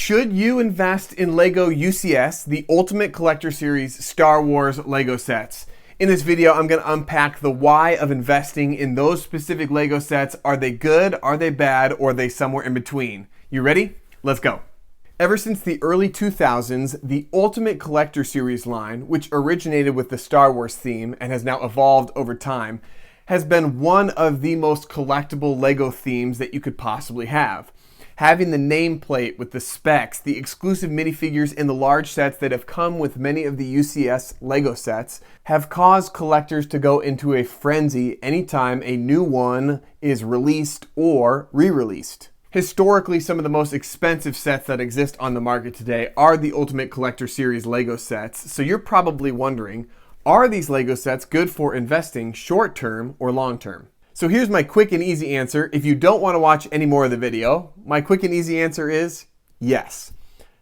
Should you invest in LEGO UCS, the Ultimate Collector Series Star Wars LEGO sets? In this video, I'm going to unpack the why of investing in those specific LEGO sets. Are they good, are they bad, or are they somewhere in between? You ready? Let's go. Ever since the early 2000s, the Ultimate Collector Series line, which originated with the Star Wars theme and has now evolved over time, has been one of the most collectible LEGO themes that you could possibly have. Having the nameplate with the specs, the exclusive minifigures in the large sets that have come with many of the UCS LEGO sets have caused collectors to go into a frenzy anytime a new one is released or re-released. Historically, some of the most expensive sets that exist on the market today are the Ultimate Collector Series LEGO sets. So you're probably wondering, are these LEGO sets good for investing short-term or long-term? So here's my quick and easy answer. If you don't want to watch any more of the video, my quick and easy answer is yes.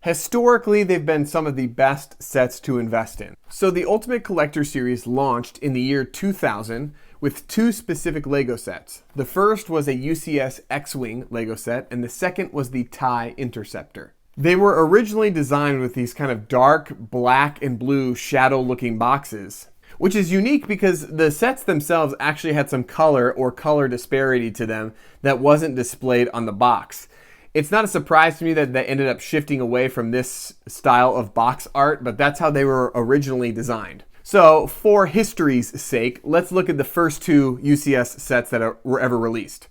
Historically, they've been some of the best sets to invest in. So the Ultimate Collector Series launched in the year 2000 with two specific LEGO sets. The first was a UCS X-Wing LEGO set, and the second was the Tie Interceptor. They were originally designed with these kind of dark black and blue shadow-looking boxes, which is unique because the sets themselves actually had some color or color disparity to them that wasn't displayed on the box. It's not a surprise to me that they ended up shifting away from this style of box art, but that's how they were originally designed. So for history's sake, let's look at the first two UCS sets that were ever released.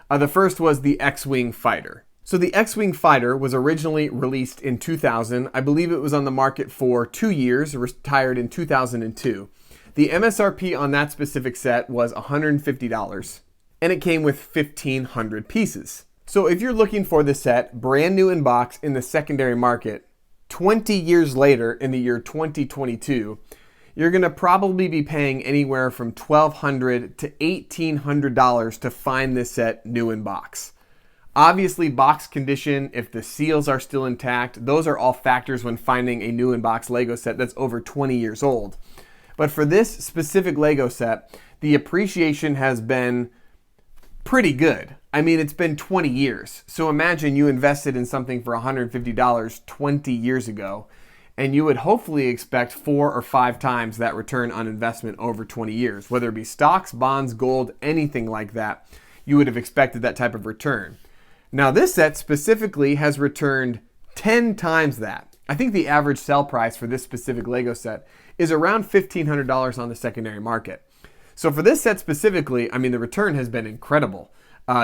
The first was the X-Wing Fighter. So the X-Wing Fighter was originally released in 2000. I believe it was on the market for 2 years, retired in 2002. The MSRP on that specific set was $150, and it came with 1,500 pieces. So if you're looking for the set brand new in box in the secondary market, 20 years later in the year 2022, you're going to probably be paying anywhere from $1,200 to $1,800 to find this set new in box. Obviously, box condition, if the seals are still intact, those are all factors when finding a new in box LEGO set that's over 20 years old. But for this specific LEGO set, the appreciation has been pretty good. I mean, it's been 20 years. So imagine you invested in something for $150 20 years ago, and you would hopefully expect 4 or 5 times that return on investment over 20 years. Whether it be stocks, bonds, gold, anything like that, you would have expected that type of return. Now, this set specifically has returned 10 times that. I think the average sell price for this specific LEGO set is around $1,500 on the secondary market. So for this set specifically, I mean, the return has been incredible.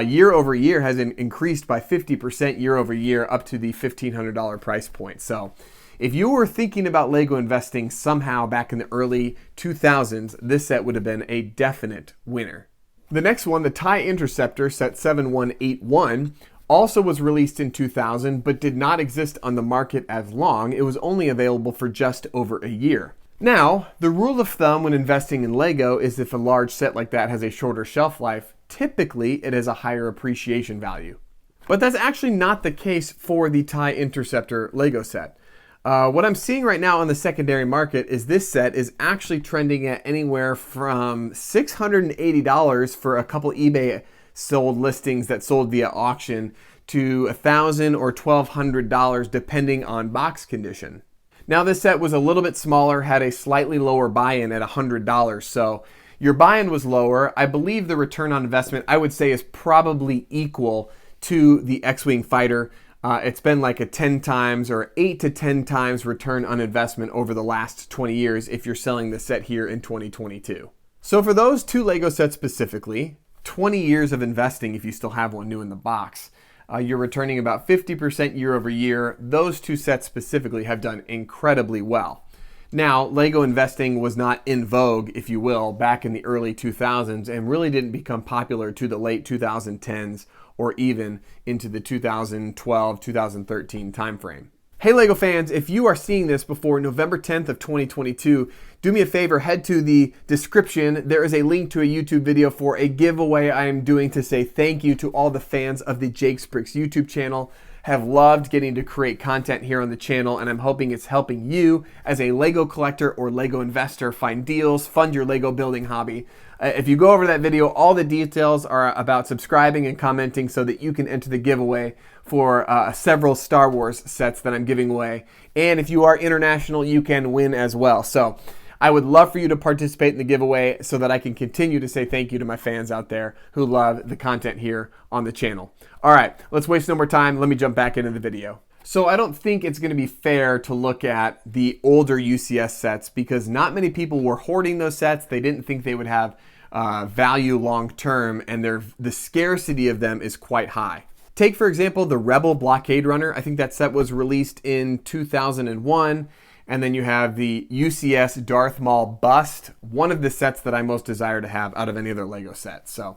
Year over year has increased by 50% year over year up to the $1,500 price point. So if you were thinking about LEGO investing somehow back in the early 2000s, this set would have been a definite winner. The next one, the Tie Interceptor, set 7181, also was released in 2000, but did not exist on the market as long. It was only available for just over a year. Now, the rule of thumb when investing in LEGO is if a large set like that has a shorter shelf life, typically it has a higher appreciation value. But that's actually not the case for the Tie Interceptor LEGO set. What I'm seeing right now on the secondary market is this set is actually trending at anywhere from $680 for a couple eBay sold listings that sold via auction to $1,000 or $1,200 depending on box condition. Now this set was a little bit smaller, had a slightly lower buy-in at $100, so your buy-in was lower. I believe the return on investment, I would say, is probably equal to the X-Wing Fighter. It's been like a 10 times or 8 to 10 times return on investment over the last 20 years if you're selling the set here in 2022. So for those two LEGO sets specifically, 20 years of investing if you still have one new in the box, you're returning about 50% year over year. Those two sets specifically have done incredibly well. Now, LEGO investing was not in vogue, if you will, back in the early 2000s and really didn't become popular to the late 2010s or even into the 2012, 2013 timeframe. Hey LEGO fans, if you are seeing this before November 10th of 2022, do me a favor, head to the description. There is a link to a YouTube video for a giveaway I am doing to say thank you to all the fans of the Jake Spricks YouTube channel. have loved getting to create content here on the channel, and I'm hoping it's helping you as a Lego collector or Lego investor find deals, fund your Lego building hobby. If you go over that video, all the details are about subscribing and commenting so that you can enter the giveaway for several Star Wars sets that I'm giving away. And if you are international, you can win as well. So I would love for you to participate in the giveaway so that I can continue to say thank you to my fans out there who love the content here on the channel. All right, let's waste no more time. Let me jump back into the video. So I don't think it's going to be fair to look at the older UCS sets because not many people were hoarding those sets. They didn't think they would have value long term, and the scarcity of them is quite high. Take, for example, the Rebel Blockade Runner. I think that set was released in 2001. And then you have the UCS Darth Maul Bust, one of the sets that I most desire to have out of any other Lego set. So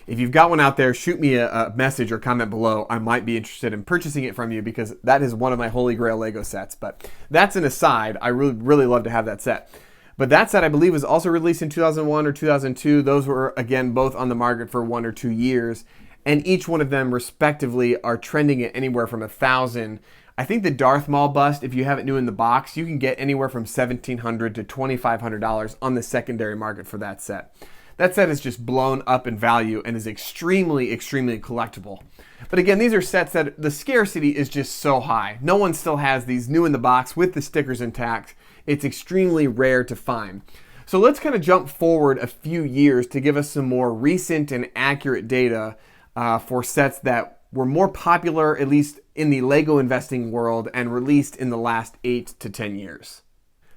if you've got one out there, shoot me a message or comment below. I might be interested in purchasing it from you because that is one of my holy grail Lego sets. But that's an aside. I really love to have that set. But that set, I believe, was also released in 2001 or 2002. Those were, again, both on the market for 1 or 2 years. And each one of them, respectively, are trending at anywhere from $1,000. I think the Darth Maul bust, if you have it new in the box, you can get anywhere from $1,700 to $2,500 on the secondary market for that set. That set is just blown up in value and is extremely collectible. But again, these are sets that the scarcity is just so high. No one still has these new in the box with the stickers intact. It's extremely rare to find. So let's kind of jump forward a few years to give us some more recent and accurate data for sets that were more popular, at least in the Lego investing world, and released in the last 8 to 10 years.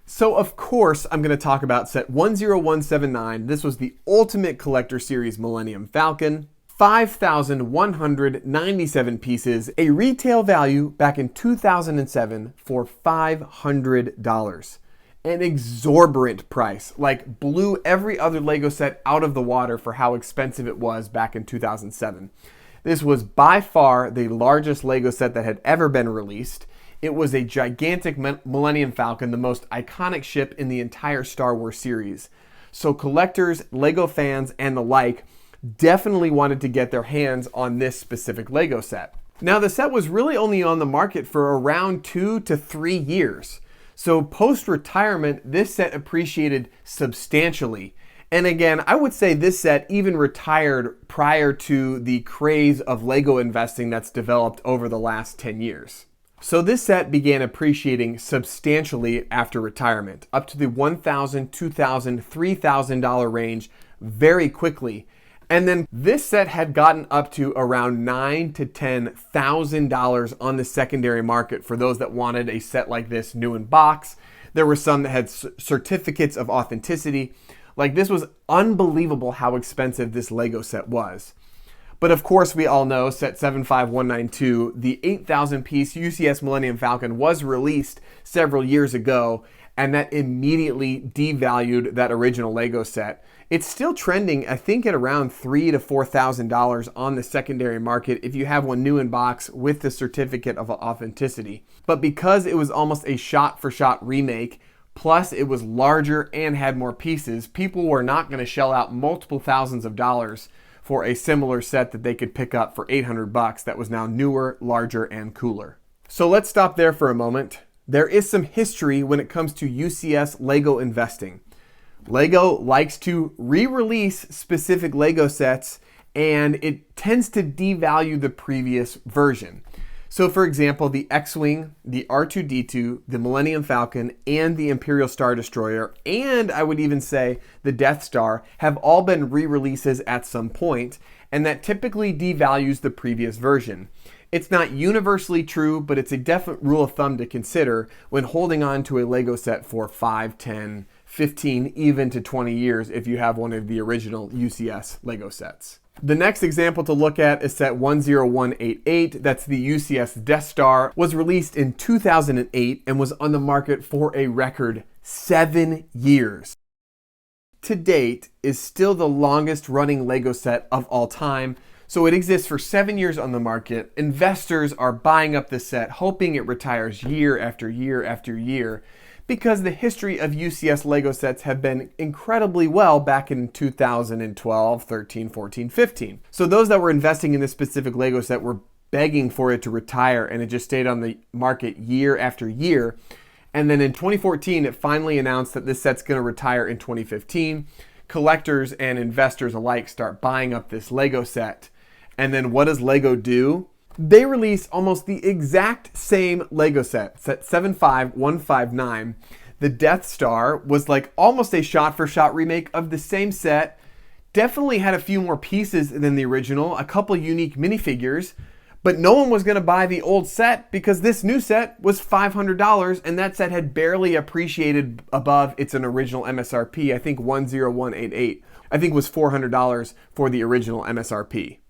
So of course, I'm going to talk about set 10179. This was the Ultimate Collector Series Millenium Falcon. 5,197 pieces, a retail value back in 2007 for $500. An exorbitant price, like blew every other Lego set out of the water for how expensive it was back in 2007. This was by far the largest Lego set that had ever been released. It was a gigantic Millennium Falcon, the most iconic ship in the entire Star Wars series. So collectors, Lego fans, and the like definitely wanted to get their hands on this specific Lego set. Now the set was really only on the market for around 2 to 3 years. So post-retirement, this set appreciated substantially. And again, I would say this set even retired prior to the craze of Lego investing that's developed over the last 10 years. So this set began appreciating substantially after retirement, up to the $1,000, $2,000, $3,000 range very quickly. And then this set had gotten up to around $9,000 to $10,000 on the secondary market for those that wanted a set like this new in box. There were some that had certificates of authenticity. Like, this was unbelievable how expensive this Lego set was. But of course, we all know set 75192, the 8,000 piece UCS Millennium Falcon, was released several years ago, and that immediately devalued that original Lego set. It's still trending, I think, at around $3,000 to $4,000 on the secondary market if you have one new in box with the certificate of authenticity. But because it was almost a shot-for-shot remake, plus it was larger and had more pieces, people were not going to shell out multiple thousands of dollars for a similar set that they could pick up for $800 that was now newer, larger, and cooler. So let's stop there for a moment. There is some history when it comes to UCS Lego investing. Lego likes to re-release specific Lego sets, and it tends to devalue the previous version. So for example, the X-Wing, the R2-D2, the Millennium Falcon, and the Imperial Star Destroyer, and I would even say the Death Star, have all been re-releases at some point, and that typically devalues the previous version. It's not universally true, but it's a definite rule of thumb to consider when holding on to a Lego set for 5, 10, 15, even to 20 years if you have one of the original UCS Lego sets. The next example to look at is set 10188. That's the UCS Death Star. Was released in 2008 and was on the market for a record 7 years. To date, is still the longest running Lego set of all time. So it exists for 7 years on the market. Investors are buying up the set, hoping it retires year after year after year, because the history of UCS Lego sets have been incredibly well back in 2012, 13, 14, 15. So those that were investing in this specific Lego set were begging for it to retire, and it just stayed on the market year after year. And then in 2014, it finally announced that this set's going to retire in 2015. Collectors and investors alike start buying up this LEGO set. And then what does LEGO do? They release almost the exact same LEGO set 75159. The Death Star was like almost a shot-for-shot remake of the same set. Definitely had a few more pieces than the original, a couple unique minifigures, but no one was going to buy the old set because this new set was $500, and that set had barely appreciated above its original MSRP. I think 10188. I think was $400 for the original MSRP.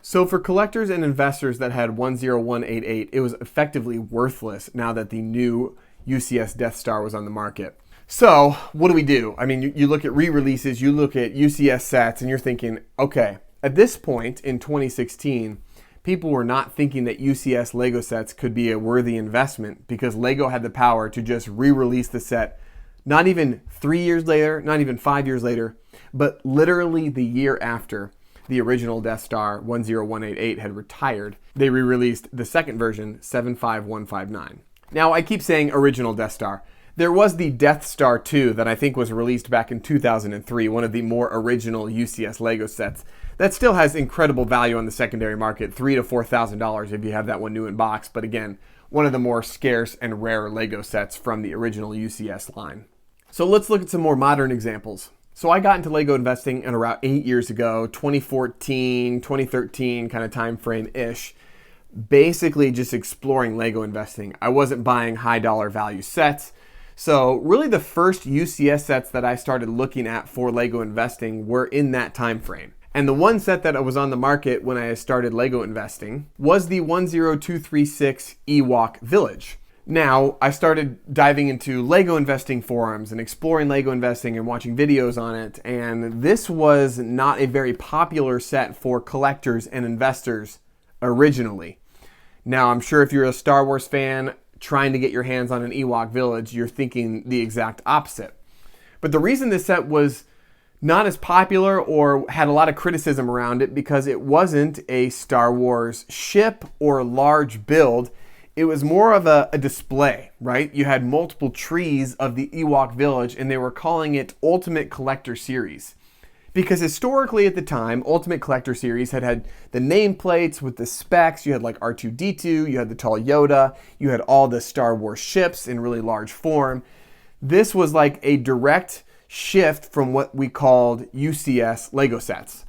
So for collectors and investors that had 10188, it was effectively worthless now that the new UCS Death Star was on the market. So what do we do? I mean, you look at re-releases, you look at UCS sets, and you're thinking, okay, at this point in 2016, people were not thinking that UCS LEGO sets could be a worthy investment because LEGO had the power to just re-release the set not even 3 years later, not even 5 years later, but literally the year after the original Death Star 10188 had retired. They re-released the second version, 75159. Now, I keep saying original Death Star. There was the Death Star 2 that I think was released back in 2003, one of the more original UCS LEGO sets. That still has incredible value on the secondary market, $3,000 to $4,000 if you have that one new in box. But again, one of the more scarce and rare LEGO sets from the original UCS line. So let's look at some more modern examples. So I got into LEGO investing in around 8 years ago, 2014, 2013 kind of time frame-ish. Basically just exploring LEGO investing. I wasn't buying high dollar value sets. So really the first UCS sets that I started looking at for LEGO investing were in that time frame. And the one set that was on the market when I started LEGO investing was the 10236 Ewok Village. Now, I started diving into LEGO investing forums and exploring LEGO investing and watching videos on it, and this was not a very popular set for collectors and investors originally. Now, I'm sure if you're a Star Wars fan trying to get your hands on an Ewok Village, you're thinking the exact opposite. But the reason this set was not as popular or had a lot of criticism around it because it wasn't a Star Wars ship or large build. It was more of a display, right? You had multiple trees of the Ewok Village, and they were calling it Ultimate Collector Series. Because historically at the time, Ultimate Collector Series had the nameplates with the specs. You had like R2-D2, you had the tall Yoda, you had all the Star Wars ships in really large form. This was like a direct shift from what we called UCS LEGO sets.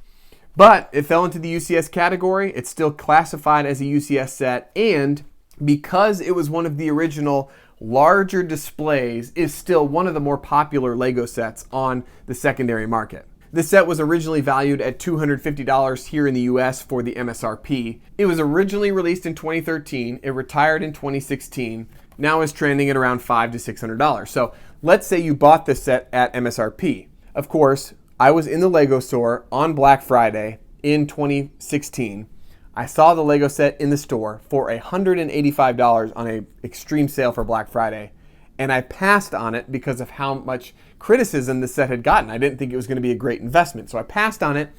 But it fell into the UCS category. It's still classified as a UCS set, and because it was one of the original larger displays, is still one of the more popular LEGO sets on the secondary market. This set was originally valued at $250 here in the US for the MSRP. It was originally released in 2013. It retired in 2016. Now is trending at around $500 to $600. So let's say you bought this set at MSRP. Of course, I was in the LEGO store on Black Friday in 2016. I saw the LEGO set in the store for $185 on an extreme sale for Black Friday. And I passed on it because of how much criticism this set had gotten. I didn't think it was going to be a great investment. So I passed on it.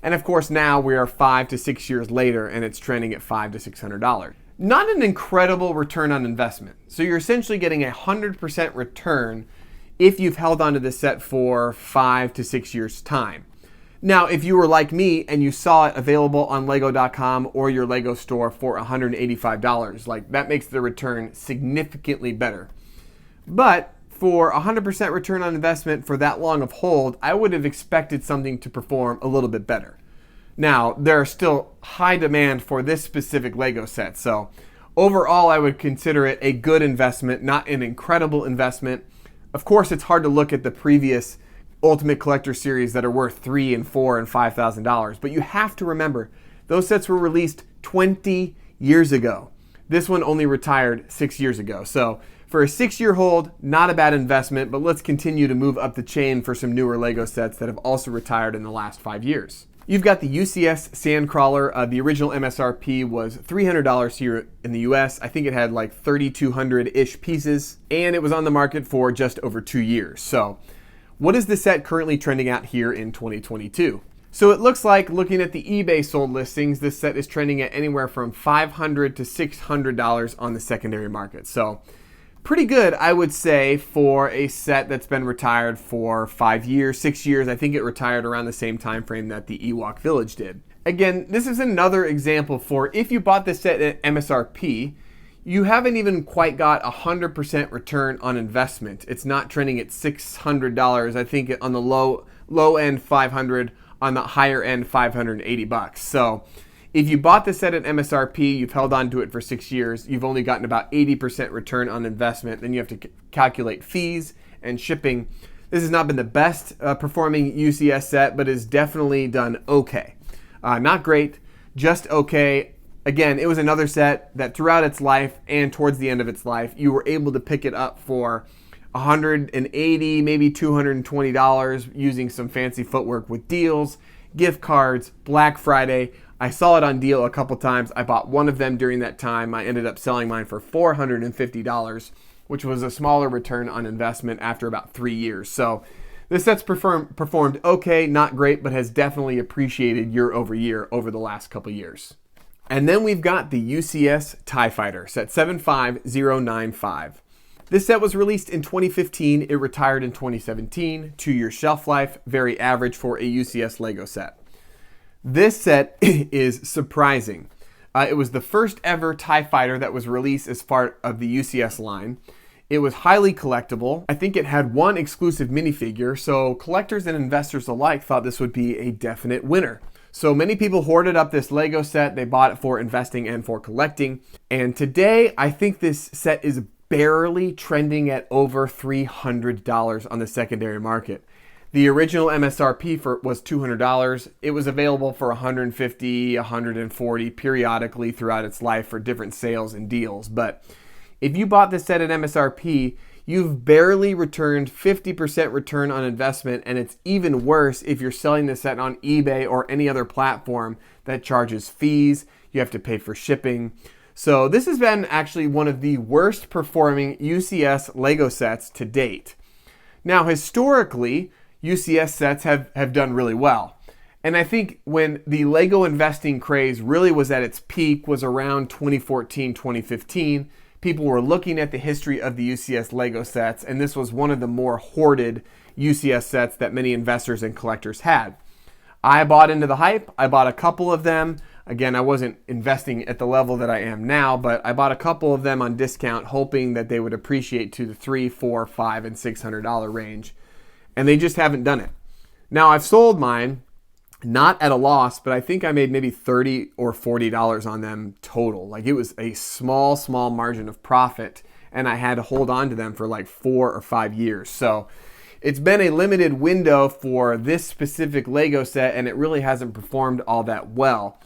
And of course, now we are 5 to 6 years later and it's trending at $500 to $600. Not an incredible return on investment. So you're essentially getting 100% return if you've held onto this set for 5 to 6 years time. Now, if you were like me and you saw it available on Lego.com or your LEGO store for $185, like that makes the return significantly better. But for 100% return on investment for that long of hold, I would have expected something to perform a little bit better. Now, there are still high demand for this specific LEGO set, so overall I would consider it a good investment, not an incredible investment. Of course, it's hard to look at the previous Ultimate Collector Series that are worth $3,000 and $4,000 and $5,000, but you have to remember, those sets were released 20 years ago. This one only retired 6 years ago, so for a 6-year hold, not a bad investment, but let's continue to move up the chain for some newer LEGO sets that have also retired in the last 5 years. You've got the UCS Sandcrawler. The original MSRP was $300 here in the US. I think it had like 3,200-ish pieces, and it was on the market for just over 2 years. So what is the set currently trending at here in 2022? So it looks like, looking at the eBay sold listings, this set is trending at anywhere from $500 to $600 on the secondary market. So pretty good, I would say, for a set that's been retired for 5 years, 6 years. I think it retired around the same time frame that the Ewok Village did. Again, this is another example for if you bought this set at MSRP, you haven't even quite got 100% return on investment. It's not trending at $600. I think on the low end $500, on the higher end $580. So if you bought the set at MSRP, you've held on to it for 6 years, you've only gotten about 80% return on investment. Then you have to calculate fees and shipping. This has not been the best performing UCS set, but has definitely done okay. Not great, just okay. Again, it was another set that throughout its life and towards the end of its life, you were able to pick it up for $180, maybe $220 using some fancy footwork with deals, gift cards, Black Friday. I saw it on deal a couple times. I bought one of them during that time. I ended up selling mine for $450, which was a smaller return on investment after about 3 years. So this set's performed okay, not great, but has definitely appreciated year over year over the last couple years. And then we've got the UCS Tie Fighter, set 75095. This set was released in 2015. It retired in 2017. 2-year shelf life, very average for a UCS LEGO set. This set is surprising. It was the first ever TIE Fighter that was released as part of the UCS line. It was highly collectible. I think it had one exclusive minifigure, so collectors and investors alike thought this would be a definite winner. So many people hoarded up this LEGO set. They bought it for investing and for collecting. And today, I think this set is barely trending at over $300 on the secondary market. The original MSRP was $200. It was available for $150, $140 periodically throughout its life for different sales and deals. But if you bought this set at MSRP, you've barely returned 50% return on investment, and it's even worse if you're selling this set on eBay or any other platform that charges fees. You have to pay for shipping. So this has been actually one of the worst performing UCS LEGO sets to date. Now, historically, UCS sets have done really well. And I think when the LEGO investing craze really was at its peak was around 2014, 2015. People were looking at the history of the UCS LEGO sets, and this was one of the more hoarded UCS sets that many investors and collectors had. I bought into the hype. I bought a couple of them. Again, I wasn't investing at the level that I am now, but I bought a couple of them on discount, hoping that they would appreciate to the $300, $400, $500, and $600 range. And they just haven't done it. Now, I've sold mine, not at a loss, but I think I made maybe $30 or $40 on them total. Like, it was a small margin of profit, and I had to hold on to them for like 4 or 5 years. So it's been a limited window for this specific LEGO set, and it really hasn't performed all that well.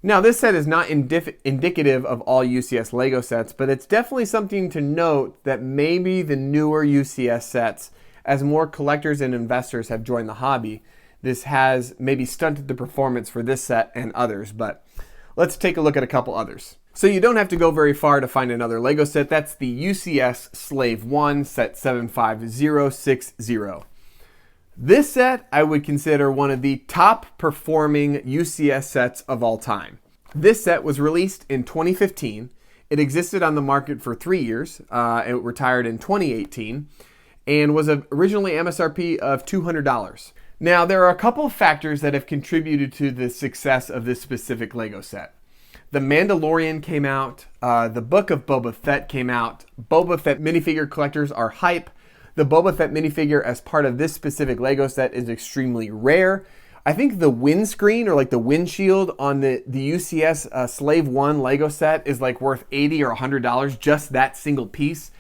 Now, this set is not indicative of all UCS LEGO sets, but it's definitely something to note that maybe the newer UCS sets, as more collectors and investors have joined the hobby, this has maybe stunted the performance for this set and others, but let's take a look at a couple others. So you don't have to go very far to find another LEGO set. That's the UCS Slave 1, set 75060. This set I would consider one of the top performing UCS sets of all time. This set was released in 2015. It existed on the market for 3 years. It retired in 2018 and was originally MSRP of $200. Now, there are a couple of factors that have contributed to the success of this specific LEGO set. The Mandalorian came out, the Book of Boba Fett came out, Boba Fett minifigure collectors are hype. The Boba Fett minifigure as part of this specific LEGO set is extremely rare. I think the windscreen or like the windshield on the UCS Slave 1 LEGO set is like worth $80 or $100, just that single piece.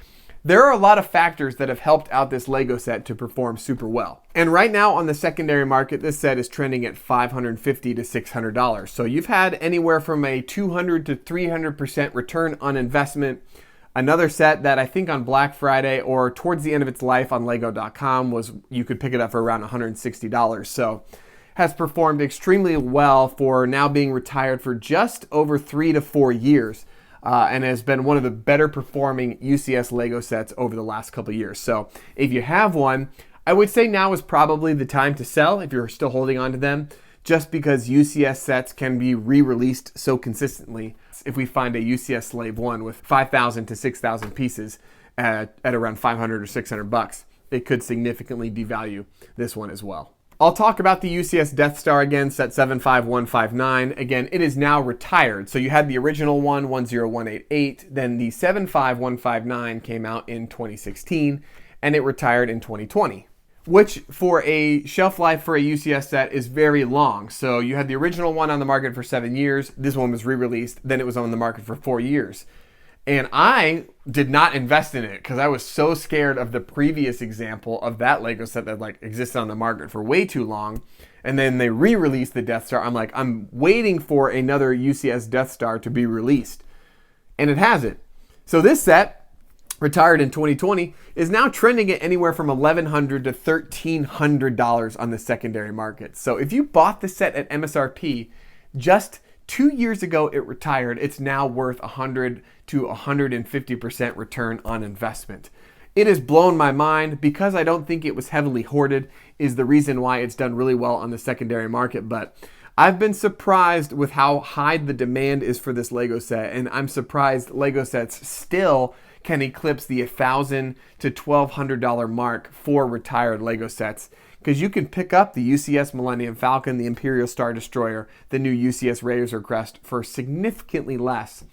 There are a lot of factors that have helped out this LEGO set to perform super well. And right now on the secondary market, this set is trending at $550 to $600. So you've had anywhere from a 200 to 300% return on investment. Another set that I think on Black Friday or towards the end of its life on Lego.com was you could pick it up for around $160. So has performed extremely well for now being retired for just over 3 to 4 years. And has been one of the better performing UCS LEGO sets over the last couple of years. So if you have one, I would say now is probably the time to sell if you're still holding on to them. just because UCS sets can be re-released so consistently. If we find a UCS Slave 1 with 5,000 to 6,000 pieces at around 500 or 600 bucks, it could significantly devalue this one as well. I'll talk about the UCS Death Star again, set 75159. Again, it is now retired. So you had the original one, 10188, then the 75159 came out in 2016, and it retired in 2020. Which for a shelf life for a UCS set is very long. So you had the original one on the market for 7 years. This one was re-released. Then it was on the market for 4 years. And I did not invest in it because I was so scared of the previous example of that Lego set that like existed on the market for way too long. And then they re-released the Death Star. I'm like, I'm waiting for another UCS Death Star to be released. And it hasn't. So this set, retired in 2020, is now trending at anywhere from $1,100 to $1,300 on the secondary market. So if you bought the set at MSRP just 2 years ago, it retired. It's now worth 100 to 150% return on investment. It has blown my mind because I don't think it was heavily hoarded is the reason why it's done really well on the secondary market. But I've been surprised with how high the demand is for this Lego set, and I'm surprised Lego sets still can eclipse the $1,000 to $1,200 mark for retired Lego sets, because you can pick up the UCS Millenium Falcon, the Imperial Star Destroyer, the new UCS Razor Crest for significantly less.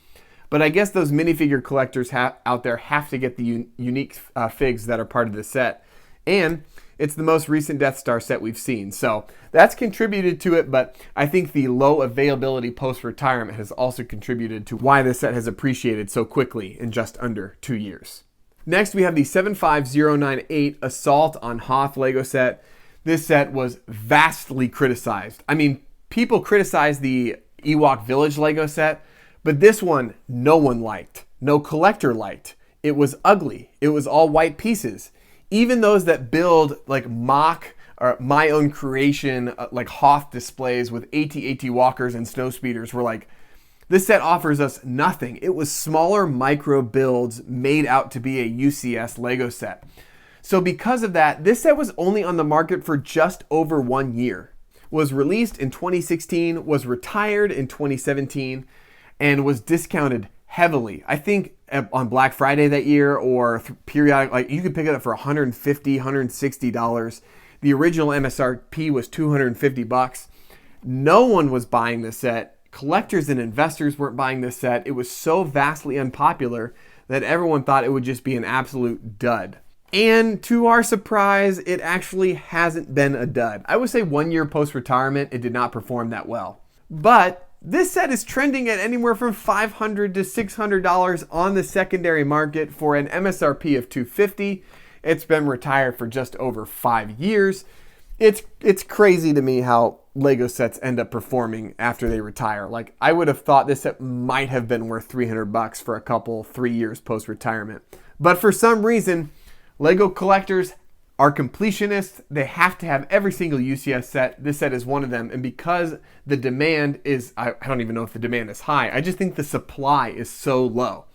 But I guess those minifigure collectors out there have to get the unique figs that are part of the set. And it's the most recent Death Star set we've seen. So that's contributed to it, but I think the low availability post-retirement has also contributed to why this set has appreciated so quickly in just under 2 years. Next, we have the 75098 Assault on Hoth Lego set. This set was vastly criticized. I mean, people criticized the Ewok Village Lego set, but this one, no one liked. No collector liked. It was ugly. It was all white pieces. Even those that build like mock or my own creation, like Hoth displays with AT-AT walkers and snowspeeders were like, this set offers us nothing. It was smaller micro builds made out to be a UCS Lego set. So because of that, this set was only on the market for just over 1 year. Was released in 2016, was retired in 2017, and was discounted heavily. I think on Black Friday that year or periodic, like you could pick it up for $150, $160. The original MSRP was $250. No one was buying this set. Collectors and investors weren't buying this set. It was so vastly unpopular that everyone thought it would just be an absolute dud. And to our surprise, it actually hasn't been a dud. I would say 1 year post-retirement, it did not perform that well. But this set is trending at anywhere from $500 to $600 on the secondary market for an MSRP of $250. It's been retired for just over 5 years. It's crazy to me how Lego sets end up performing after they retire. Like, I would have thought this set might have been worth $300 for a couple, 3 years post-retirement. But for some reason, Lego collectors are completionists. They have to have every single UCS set. This set is one of them. And because the demand is, I don't even know if the demand is high. I just think the supply is so low.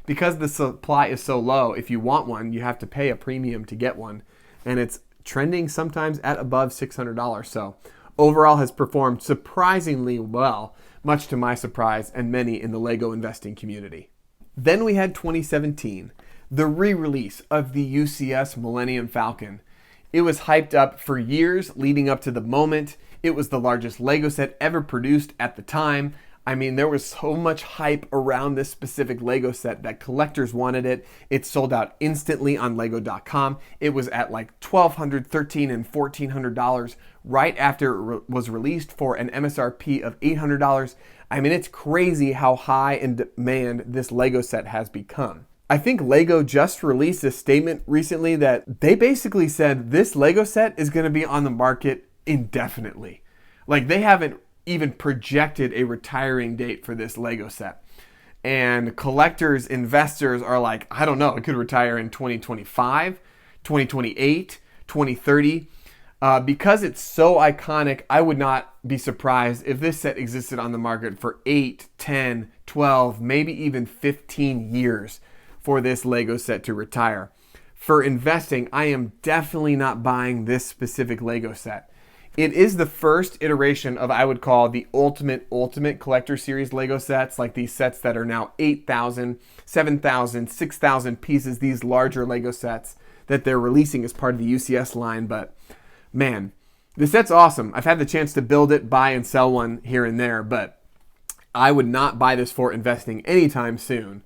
Because the supply is so low, if you want one, you have to pay a premium to get one. And it's trending sometimes at above $600. So overall has performed surprisingly well, much to my surprise and many in the Lego investing community. Then we had 2017. The re-release of the UCS Millennium Falcon. It was hyped up for years leading up to the moment. It was the largest Lego set ever produced at the time. I mean, there was so much hype around this specific Lego set that collectors wanted it. It sold out instantly on Lego.com. It was at like $1,200, $1,300, and $1,400 right after it was released for an MSRP of $800. I mean, it's crazy how high in demand this Lego set has become. I think Lego just released a statement recently that they basically said this Lego set is going to be on the market indefinitely. Like, they haven't even projected a retiring date for this Lego set. And collectors, investors are like, I don't know, it could retire in 2025, 2028, 2030. Because it's so iconic, I would not be surprised if this set existed on the market for 8, 10, 12, maybe even 15 years for this Lego set to retire. For investing, I am definitely not buying this specific Lego set. It is the first iteration of, I would call, the ultimate collector series Lego sets, like these sets that are now 8,000, 7,000, 6,000 pieces, these larger Lego sets that they're releasing as part of the UCS line. But man, the set's awesome. I've had the chance to build it, buy and sell one here and there, but I would not buy this for investing anytime soon.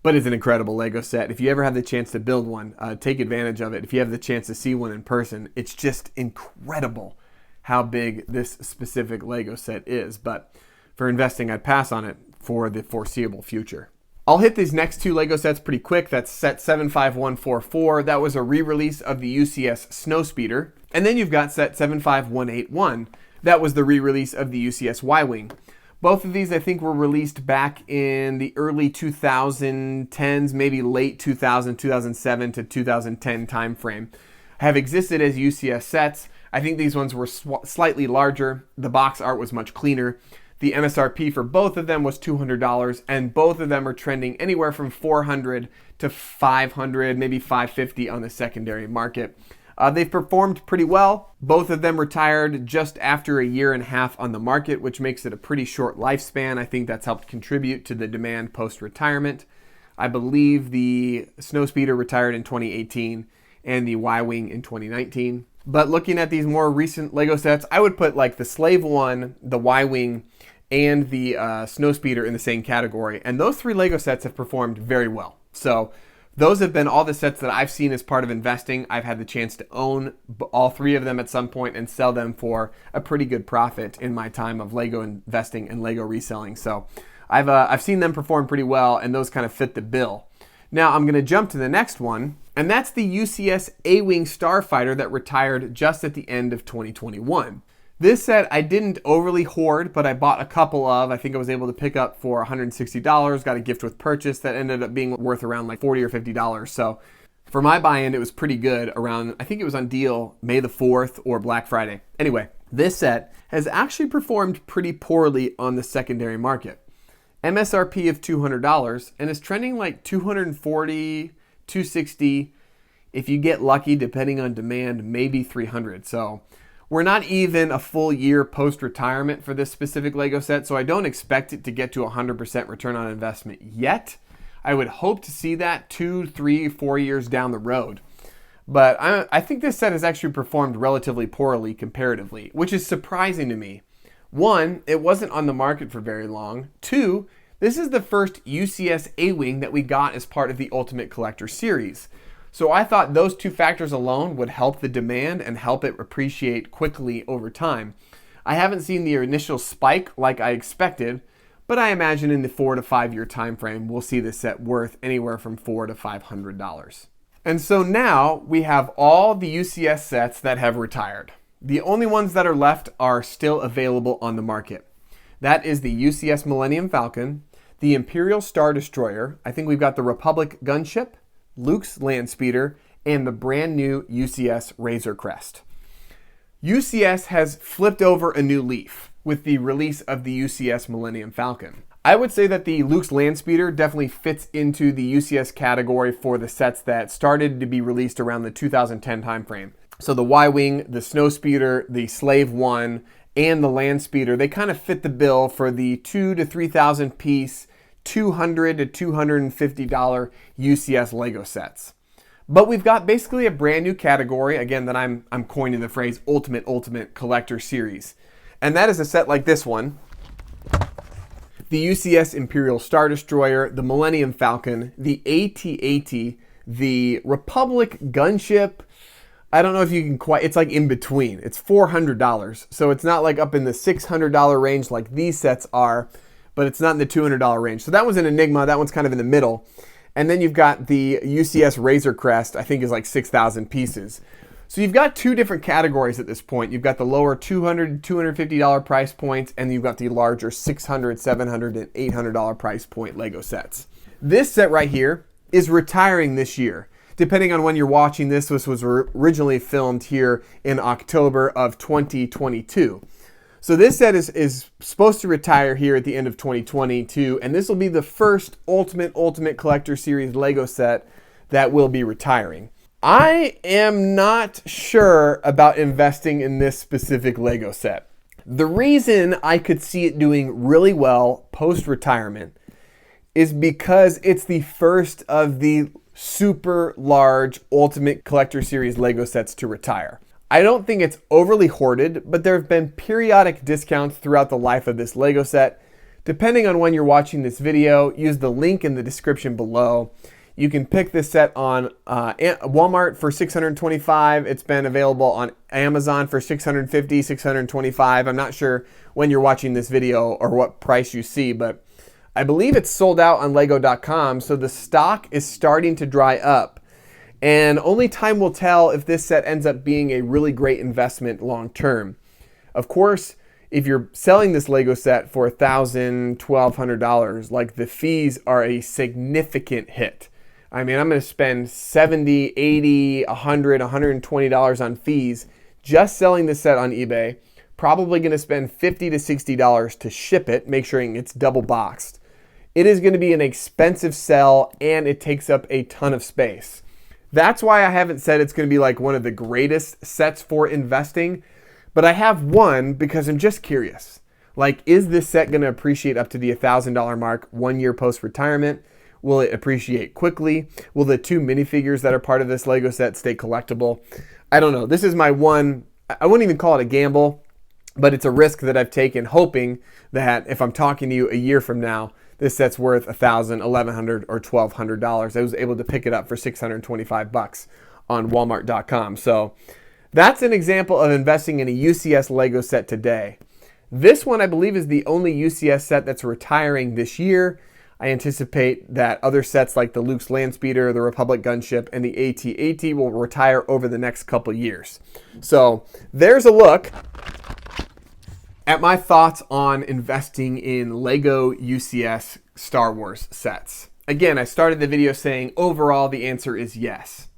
But it's an incredible Lego set. If you ever have the chance to build one, take advantage of it. If you have the chance to see one in person, it's just incredible how big this specific Lego set is. But for investing, I'd pass on it for the foreseeable future. I'll hit these next two Lego sets pretty quick. That's set 75144. That was a re-release of the UCS Snowspeeder. And then you've got set 75181. That was the re-release of the UCS Y-Wing. Both of these, I think, were released back in the early 2010s, maybe late 2000, 2007 to 2010 timeframe. Have existed as UCS sets. I think these ones were slightly larger. The box art was much cleaner. The MSRP for both of them was $200, and both of them are trending anywhere from $400 to $500, maybe $550 on the secondary market. They've performed pretty well. Both of them retired just after a year and a half on the market, which makes it a pretty short lifespan. I think that's helped contribute to the demand post-retirement. I believe the Snowspeeder retired in 2018 and the Y-Wing in 2019. But looking at these more recent Lego sets, I would put like the Slave one, the Y-Wing, and the Snowspeeder in the same category. And those three Lego sets have performed very well. So those have been all the sets that I've seen as part of investing. I've had the chance to own all three of them at some point and sell them for a pretty good profit in my time of Lego investing and Lego reselling. So I've seen them perform pretty well, and those kind of fit the bill. Now I'm going to jump to the next one, and that's the UCS A-Wing Starfighter that retired just at the end of 2021. This set I didn't overly hoard, but I bought a couple of. I think I was able to pick up for $160, got a gift with purchase that ended up being worth around like $40 or $50. So for my buy-in, it was pretty good around, I think it was on deal May the 4th or Black Friday. Anyway, this set has actually performed pretty poorly on the secondary market. MSRP of $200 and is trending like $240, $260. If you get lucky, depending on demand, maybe $300. So we're not even a full year post-retirement for this specific Lego set, so I don't expect it to get to 100% return on investment yet. I would hope to see that 2, 3, 4 years down the road. But I think this set has actually performed relatively poorly comparatively, which is surprising to me. One, it wasn't on the market for very long. Two, this is the first UCS A-Wing that we got as part of the Ultimate Collector series. So I thought those two factors alone would help the demand and help it appreciate quickly over time. I haven't seen the initial spike like I expected, but I imagine in the 4 to 5 year time frame, we'll see this set worth anywhere from $400 to $500. And so now we have all the UCS sets that have retired. The only ones that are left are still available on the market. That is the UCS Millenium Falcon, the Imperial Star Destroyer. I think we've got the Republic Gunship, Luke's Landspeeder, and the brand new UCS Razor Crest. UCS has flipped over a new leaf with the release of the UCS Millenium Falcon. I would say that the Luke's Landspeeder definitely fits into the UCS category for the sets that started to be released around the 2010 timeframe. So the Y-Wing, the Snowspeeder, the Slave 1, and the Landspeeder, they kind of fit the bill for the $2,000 to $3,000 piece, $200 to $250 UCS Lego sets. But we've got basically a brand new category, again, that I'm coining the phrase Ultimate Collector Series. And that is a set like this one. The UCS Imperial Star Destroyer, the Millenium Falcon, the AT-AT, the Republic Gunship. I don't know if you can quite, it's like in between. It's $400. So it's not like up in the $600 range like these sets are, but it's not in the $200 range. So that one's an enigma. That one's kind of in the middle. And then you've got the UCS Razor Crest, I think is like 6,000 pieces. So you've got two different categories at this point. You've got the lower $200, $250 price points, and you've got the larger $600, $700, and $800 price point Lego sets. This set right here is retiring this year. Depending on when you're watching this, this was originally filmed here in October of 2022. So this set is supposed to retire here at the end of 2022, and this will be the first Ultimate Collector Series Lego set that will be retiring. I am not sure about investing in this specific Lego set. The reason I could see it doing really well post-retirement is because it's the first of the super large Ultimate Collector Series Lego sets to retire. I don't think it's overly hoarded, but there have been periodic discounts throughout the life of this Lego set. Depending on when you're watching this video, use the link in the description below. You can pick this set on Walmart for $625. It's been available on Amazon for $650, $625. I'm not sure when you're watching this video or what price you see, but I believe it's sold out on Lego.com, so the stock is starting to dry up. And only time will tell if this set ends up being a really great investment long term. Of course, if you're selling this Lego set for $1,000, $1,200, like the fees are a significant hit. I mean, I'm going to spend $70, $80, $100, $120 on fees just selling this set on eBay. Probably going to spend $50 to $60 to ship it, make sure it's double boxed. It is going to be an expensive sell, and it takes up a ton of space. That's why I haven't said it's going to be like one of the greatest sets for investing, but I have one because I'm just curious. Like, is this set going to appreciate up to the $1,000 mark 1 year post-retirement? Will it appreciate quickly? Will the 2 minifigures that are part of this Lego set stay collectible? I don't know. This is my one, I wouldn't even call it a gamble, but it's a risk that I've taken, hoping that if I'm talking to you a year from now, this set's worth $1,000, $1,100, or $1,200. I was able to pick it up for $625 on Walmart.com. So that's an example of investing in a UCS Lego set today. This one, I believe, is the only UCS set that's retiring this year. I anticipate that other sets like the Luke's Land Speeder, the Republic Gunship, and the AT-AT will retire over the next couple years. So there's a look at my thoughts on investing in Lego UCS Star Wars sets. Again, I started the video saying overall the answer is yes.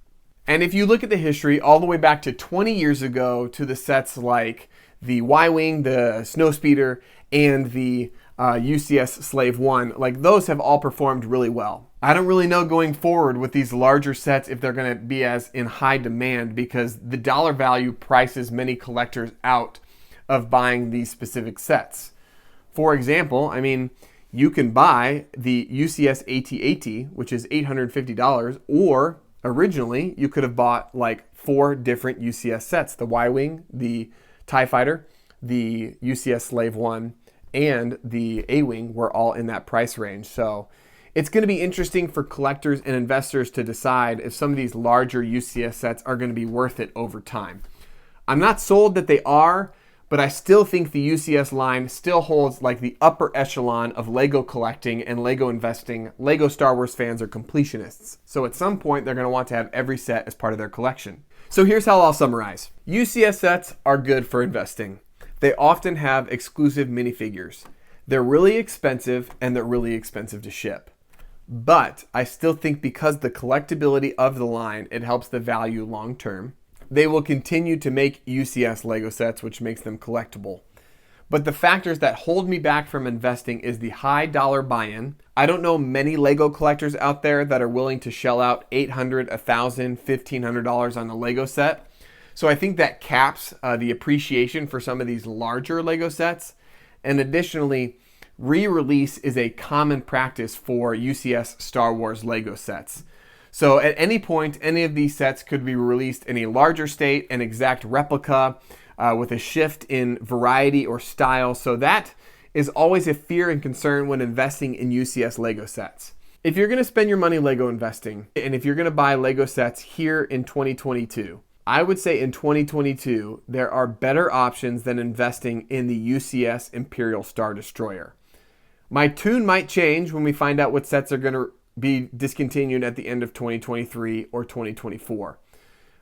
And if you look at the history all the way back to 20 years ago to the sets like the Y-Wing, the Snowspeeder, and the UCS Slave 1, like those have all performed really well. I don't really know going forward with these larger sets if they're going to be as in high demand, because the dollar value prices many collectors out of buying these specific sets. For example, I mean, you can buy the UCS AT-AT, which is $850, or originally you could have bought like 4 different UCS sets: the Y-Wing, the TIE Fighter, the UCS Slave 1, and the A-Wing were all in that price range. So it's going to be interesting for collectors and investors to decide if some of these larger UCS sets are going to be worth it over time. I'm not sold that they are, but I still think the UCS line still holds like the upper echelon of Lego collecting and Lego investing. Lego Star Wars fans are completionists, so at some point they're going to want to have every set as part of their collection. So here's how I'll summarize. UCS sets are good for investing. They often have exclusive minifigures. They're really expensive, and they're really expensive to ship. But I still think because the collectability of the line, it helps the value long term. They will continue to make UCS Lego sets, which makes them collectible. But the factors that hold me back from investing is the high dollar buy-in. I don't know many Lego collectors out there that are willing to shell out $800, $1,000, $1,500 on a Lego set. So I think that caps the appreciation for some of these larger Lego sets. And additionally, re-release is a common practice for UCS Star Wars Lego sets. So at any point, any of these sets could be released in a larger state, an exact replica, with a shift in variety or style. So that is always a fear and concern when investing in UCS Lego sets. If you're going to spend your money Lego investing, and if you're going to buy Lego sets here in 2022, I would say in 2022, there are better options than investing in the UCS Imperial Star Destroyer. My tune might change when we find out what sets are going to be discontinued at the end of 2023 or 2024.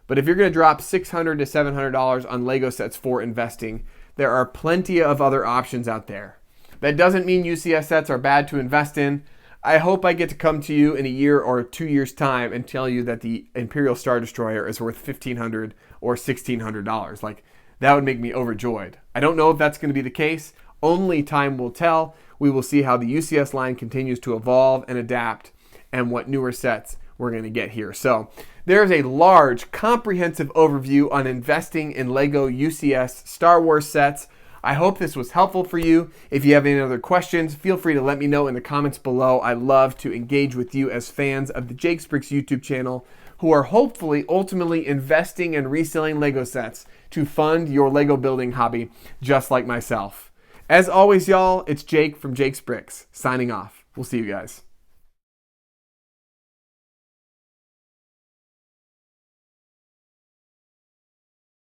But if you're going to drop $600 to $700 on Lego sets for investing, there are plenty of other options out there. That doesn't mean UCS sets are bad to invest in. I hope I get to come to you in a year or 2 years' time and tell you that the Imperial Star Destroyer is worth $1,500 or $1,600. Like, that would make me overjoyed. I don't know if that's going to be the case. Only time will tell. We will see how the UCS line continues to evolve and adapt, and what newer sets we're going to get here. So there's a large, comprehensive overview on investing in LEGO UCS Star Wars sets. I hope this was helpful for you. If you have any other questions, feel free to let me know in the comments below. I love to engage with you as fans of the Jake Spricks YouTube channel who are hopefully ultimately investing and reselling LEGO sets to fund your LEGO building hobby, just like myself. As always, y'all, it's Jake from Jake Spricks, signing off. We'll see you guys.